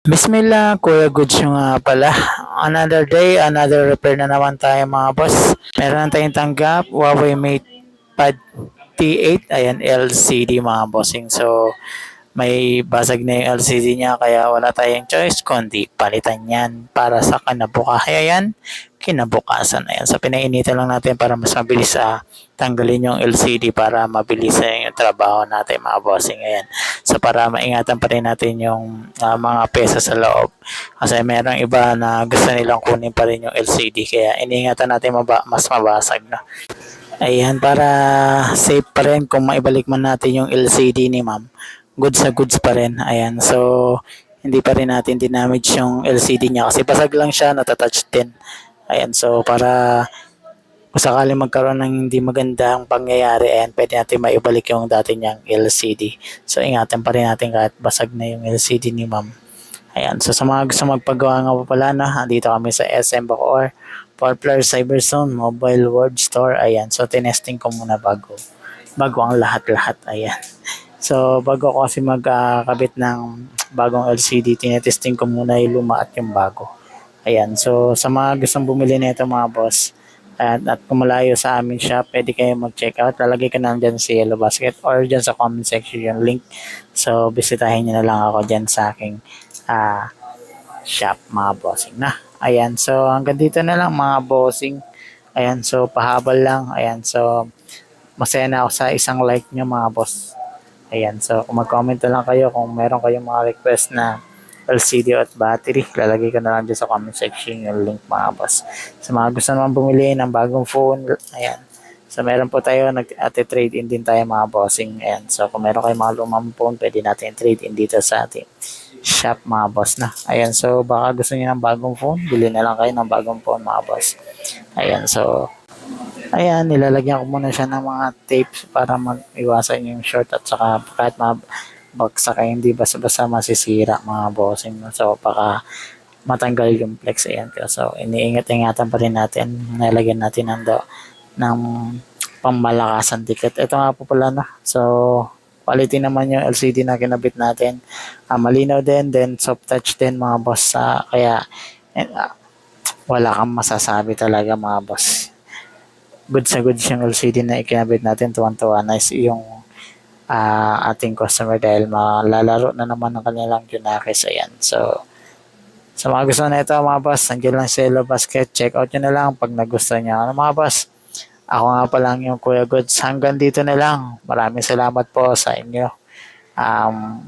Bismillah, Kuya Goods yung nga pala. Another day, another repair na naman tayo mga boss. Meron na tayong tanggap, Huawei Mate Pad T8, ayan LCD mga bossing. So, may basag na yung LCD niya kaya wala tayong choice kundi palitan yan para sa kinabukasan. Ayan. So pinainitan lang natin para mas mabilis tanggalin yung LCD para mabilis yung trabaho natin mga bossing. Ayan. So para maingatan pa rin natin yung mga pesa sa loob. Kasi merong iba na gusto nilang kunin pa rin yung LCD kaya iniingatan natin mas mabasag na. Ayan, para safe pa rin kung maibalik man natin yung LCD ni ma'am. Goods na goods pa rin. Ayan, so hindi pa rin natin dinamage yung LCD niya kasi basag lang siya, natatouch din. Ayan, so para kung sakaling magkaroon ng hindi magandang pangyayari, ayan, pwede natin maibalik yung dati niyang LCD. So ingatan pa rin natin kahit basag na yung LCD ni ma'am. Ayan, so sa mga gusto magpagawa nga po pala, dito kami sa SM Bacoor, 4 Floor Cyberzone Mobile World Store. Ayan, so tinesting ko muna bago ang lahat-lahat. Ayan. So bago ko kasi magkabit ng bagong LCD, tinetesting ko muna yung luma at yung bago. Ayan, so sa mga gustong bumili nito mga boss, at kung malayo sa amin shop, pwede kayo mag-check out. Lalagay ko na dyan sa Yellow Basket or dyan sa comment section yung link. So bisitahin nyo na lang ako dyan sa aking shop mga bossing na. Ayan, so hanggang dito na lang mga bossing. Ayan, so pahabol lang. Ayan, so masaya na ako sa isang like nyo mga boss. Ayan, so kung mag-comment na lang kayo kung meron kayong mga request na LCD at battery, lalagay ko na lang dyan sa comment section yung link mga boss. Sa mga gusto naman bumili ng bagong phone, ayan. So meron po tayo, trade in din tayo mga bossing. Ayan, so kung meron kayong mga lumang phone, pwede natin trade in dito sa ating shop mga boss na. Ayan, so baka gusto niyo ng bagong phone, bili na lang kayo ng bagong phone mga boss. Ayan, so ayan, nilalagyan ko muna siya ng mga tapes para mag-iwasan yung short at saka kahit mabagsak ay hindi basta-basta masisira mga bossing. So baka matanggal yung flex. Ayan, so iniingat-ingatan pa rin natin, nilagyan natin ng pangmalakasan dikit. Ito nga po pala na. So quality naman yung LCD na kinabit natin. Malinaw din, then soft touch din mga boss. Kaya wala kang masasabi talaga mga boss. Good sa good yung LCD na ikinabit natin. Tuwan-tuwa na yung ating customer dahil malalaro na naman ng kanilang Junakis. Ayan. So sa mga gusto na ito mga boss, nandiyan lang sa Yellow Basket. Check out nyo na lang pag nagustuhan nyo. Mga boss, ako nga pa lang yung Kuya Goods. Hanggang dito na lang. Maraming salamat po sa inyo.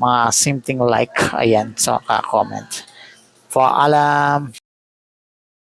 Mga something like, ayan, so ka-comment. Paalam.